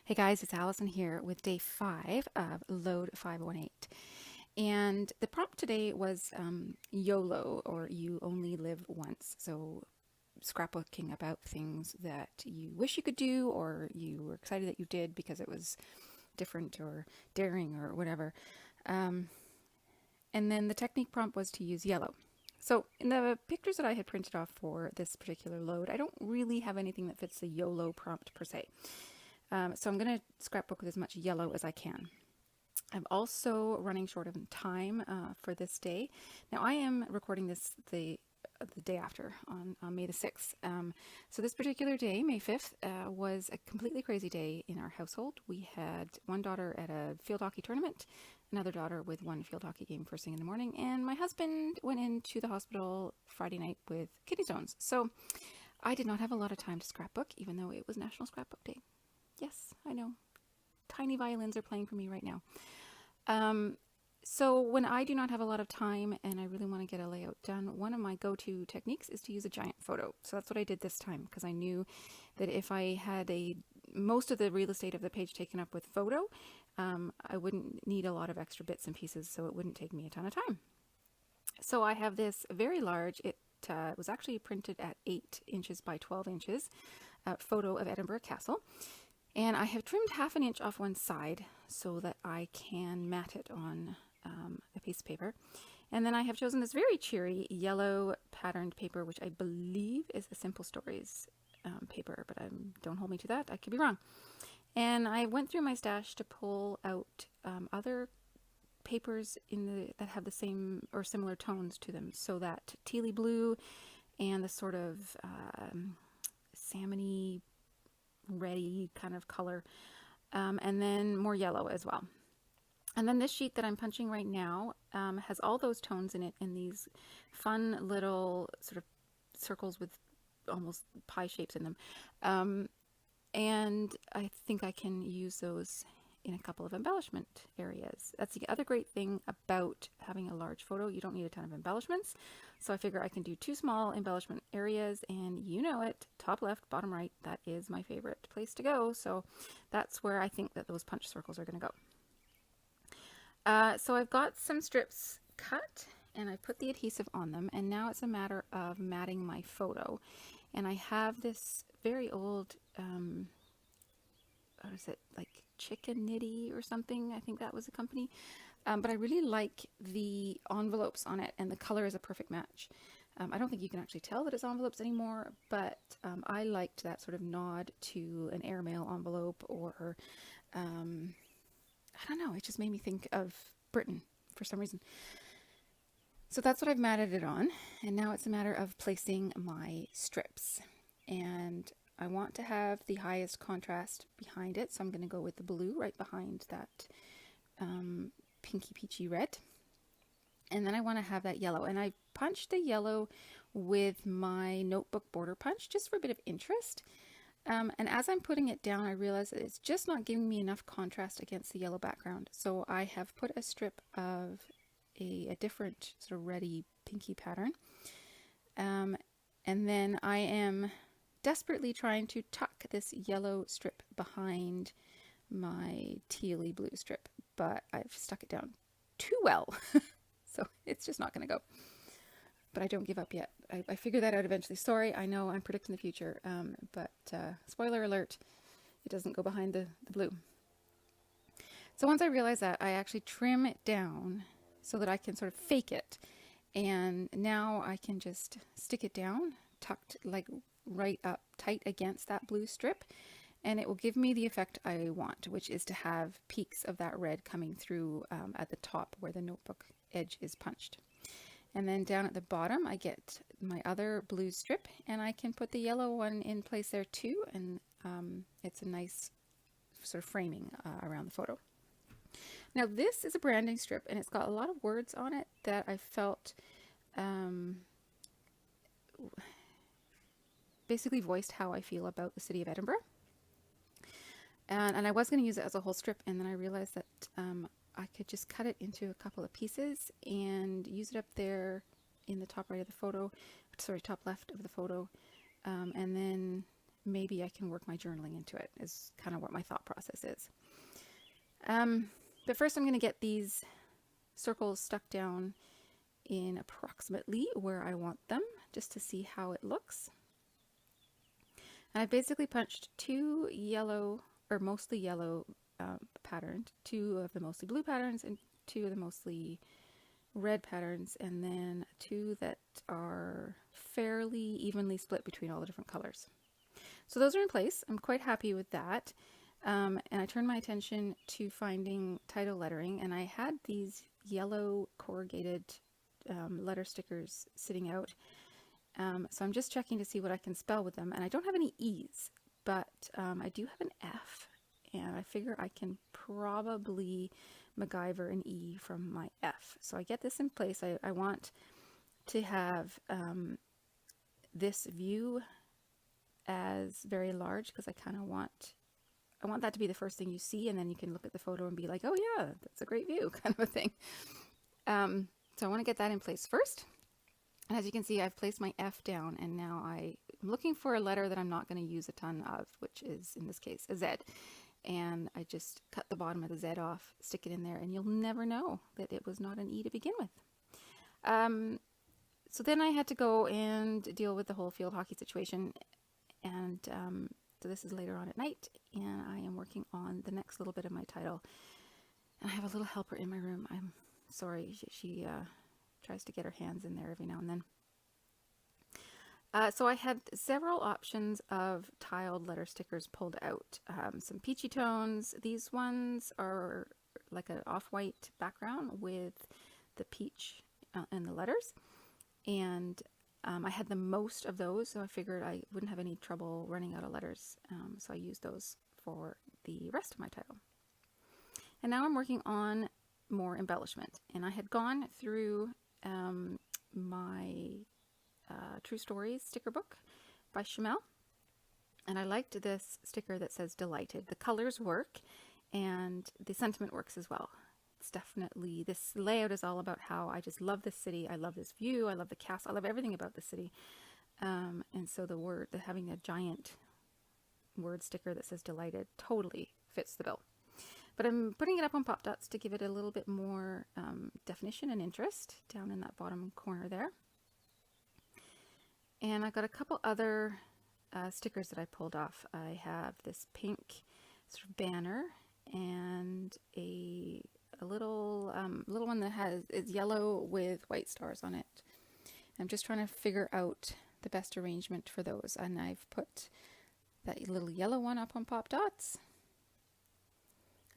Hey guys, it's Allison here with day 5 of Load 518. And the prompt today was YOLO, or You Only Live Once. So scrapbooking about things that you wish you could do or you were excited that you did because it was different or daring or whatever. And then the technique prompt was to use yellow. So in the pictures that I had printed off for this particular load, I don't really have anything that fits the YOLO prompt per se. So I'm going to scrapbook with as much yellow as I can. I'm also running short of time for this day. Now I am recording this the day after on May the 6th. So this particular day, May 5th, was a completely crazy day in our household. We had one daughter at a field hockey tournament, another daughter with one field hockey game first thing in the morning, and my husband went into the hospital Friday night with kidney stones. So I did not have a lot of time to scrapbook, even though it was National Scrapbook Day. Yes, I know. Tiny violins are playing for me right now. So when I do not have a lot of time and I really want to get a layout done, one of my go-to techniques is to use a giant photo. So that's what I did this time, because I knew that if I had most of the real estate of the page taken up with photo, I wouldn't need a lot of extra bits and pieces, so it wouldn't take me a ton of time. So I have this very large, it was actually printed at 8 inches by 12 inches, photo of Edinburgh Castle. And I have trimmed 1/2 inch off one side so that I can mat it on a piece of paper. And then I have chosen this very cheery yellow patterned paper, which I believe is a Simple Stories paper, but don't hold me to that. I could be wrong. And I went through my stash to pull out other papers that have the same or similar tones to them. So that tealy blue and the sort of salmony reddy kind of color, and then more yellow as well. And then this sheet that I'm punching right now has all those tones in it in these fun little sort of circles with almost pie shapes in them. And I think I can use those in a couple of embellishment areas. That's the other great thing about having a large photo. You don't need a ton of embellishments. So I figure I can do 2 small embellishment areas, and you know it, top left, bottom right, that is my favorite place to go. So that's where I think that those punch circles are going to go. So I've got some strips cut and I put the adhesive on them, and now it's a matter of matting my photo. And I have this very old, what is it, like Chicken Nitty or something, I think that was the company. But I really like the envelopes on it, and the color is a perfect match. I don't think you can actually tell that it's envelopes anymore, but I liked that sort of nod to an airmail envelope, or I don't know, it just made me think of Britain for some reason. So that's what I've matted it on, and now it's a matter of placing my strips. And I want to have the highest contrast behind it, so I'm going to go with the blue right behind that pinky peachy red. And then I want to have that yellow, and I punched the yellow with my notebook border punch just for a bit of interest. And as I'm putting it down, I realize that it's just not giving me enough contrast against the yellow background. So I have put a strip of a different sort of reddy pinky pattern. And then I am desperately trying to tuck this yellow strip behind my tealy blue strip, but I've stuck it down too well. So it's just not going to go. But I don't give up yet. I figure that out eventually. Sorry, I know I'm predicting the future, but spoiler alert, it doesn't go behind the blue. So once I realize that, I actually trim it down so that I can sort of fake it. And now I can just stick it down, tucked like right up tight against that blue strip, and it will give me the effect I want, which is to have peaks of that red coming through at the top where the notebook edge is punched. And then down at the bottom I get my other blue strip, and I can put the yellow one in place there too, and it's a nice sort of framing around the photo. Now this is a branding strip, and it's got a lot of words on it that I felt basically voiced how I feel about the city of Edinburgh. And I was going to use it as a whole strip, and then I realized that I could just cut it into a couple of pieces and use it up there in the top right of the photo, sorry, top left of the photo, and then maybe I can work my journaling into it, is kind of what my thought process is. But first I'm going to get these circles stuck down in approximately where I want them, just to see how it looks. And I basically punched 2 yellow, or mostly yellow patterns, 2 of the mostly blue patterns, and 2 of the mostly red patterns, and then 2 that are fairly evenly split between all the different colors. So those are in place. I'm quite happy with that. And I turned my attention to finding title lettering, and I had these yellow corrugated letter stickers sitting out. So I'm just checking to see what I can spell with them, and I don't have any E's, but I do have an F, and I figure I can probably MacGyver an E from my F. So I get this in place. I want to have this view as very large, because I kind of want that to be the first thing you see, and then you can look at the photo and be like, oh yeah, that's a great view, kind of a thing. So I want to get that in place first. And as you can see, I've placed my F down, and now I'm looking for a letter that I'm not going to use a ton of, which is, in this case, a Z. And I just cut the bottom of the Z off, stick it in there, and you'll never know that it was not an E to begin with. So then I had to go and deal with the whole field hockey situation, and so this is later on at night, and I am working on the next little bit of my title. And I have a little helper in my room. I'm sorry, she tries to get her hands in there every now and then. So I had several options of tiled letter stickers pulled out. Some peachy tones. These ones are like an off-white background with the peach in the letters. And I had the most of those, so I figured I wouldn't have any trouble running out of letters. So I used those for the rest of my title. And now I'm working on more embellishment. And I had gone through my True Stories sticker book by Chamel, and I liked this sticker that says delighted. The colors work, and the sentiment works as well. It's definitely, this layout is all about how I just love this city, I love this view, I love the castle, I love everything about the city. And so having a giant word sticker that says delighted totally fits the bill. But I'm putting it up on pop dots to give it a little bit more definition and interest down in that bottom corner there. And I've got a couple other stickers that I pulled off. I have this pink sort of banner, and a little one that is yellow with white stars on it. I'm just trying to figure out the best arrangement for those, and I've put that little yellow one up on pop dots.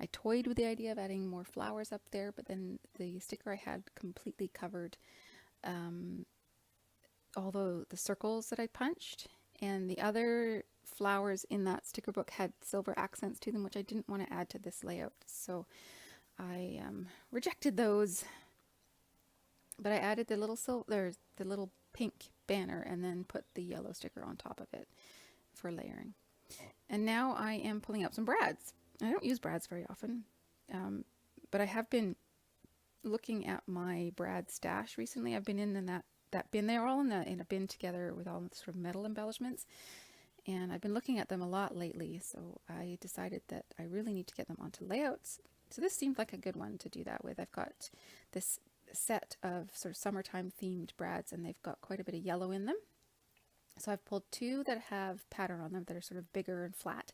I toyed with the idea of adding more flowers up there, but then the sticker I had completely covered all the circles that I punched, and the other flowers in that sticker book had silver accents to them, which I didn't want to add to this layout. So I rejected those, but I added the little pink banner, and then put the yellow sticker on top of it for layering. And now I am pulling out some brads. I don't use brads very often, but I have been looking at my brad stash recently. I've been in that bin. They're all in a bin together with all the sort of metal embellishments, and I've been looking at them a lot lately, so I decided that I really need to get them onto layouts. So this seemed like a good one to do that with. I've got this set of sort of summertime themed brads, and they've got quite a bit of yellow in them. So I've pulled 2 that have pattern on them that are sort of bigger and flat,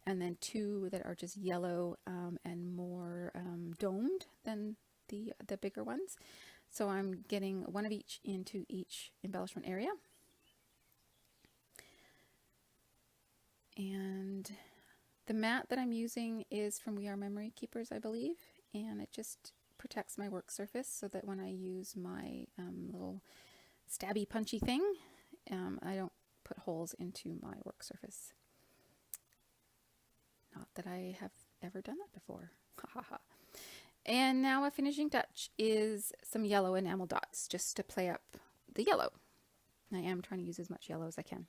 and then 2 that are just yellow and more domed than the bigger ones. So I'm getting one of each into each embellishment area. And the mat that I'm using is from We Are Memory Keepers, I believe, and it just protects my work surface so that when I use my little stabby punchy thing, I don't put holes into my work surface. Not that I have ever done that before. And now a finishing touch is some yellow enamel dots, just to play up the yellow. I am trying to use as much yellow as I can.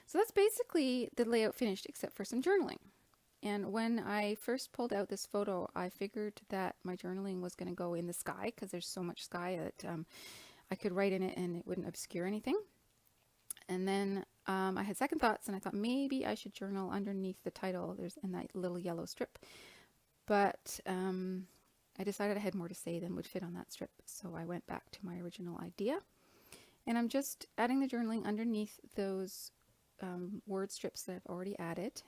So that's basically the layout finished, except for some journaling. And when I first pulled out this photo, I figured that my journaling was going to go in the sky, because there's so much sky that I could write in it and it wouldn't obscure anything. And then I had second thoughts and I thought maybe I should journal underneath the title. There's in that little yellow strip. But I decided I had more to say than would fit on that strip. So I went back to my original idea. And I'm just adding the journaling underneath those word strips that I've already added.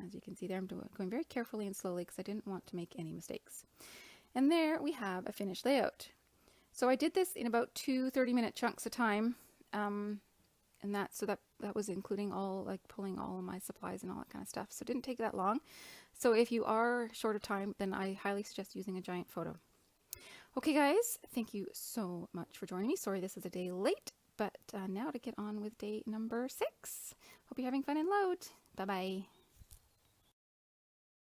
As you can see there, I'm going very carefully and slowly because I didn't want to make any mistakes. And there we have a finished layout. So I did this in about 2 30-minute chunks of time. And that was including all, like pulling all of my supplies and all that kind of stuff. So it didn't take that long. So if you are short of time, then I highly suggest using a giant photo. Okay guys, thank you so much for joining me. Sorry this is a day late, but now to get on with day number 6. Hope you're having fun in LOAD. Bye-bye.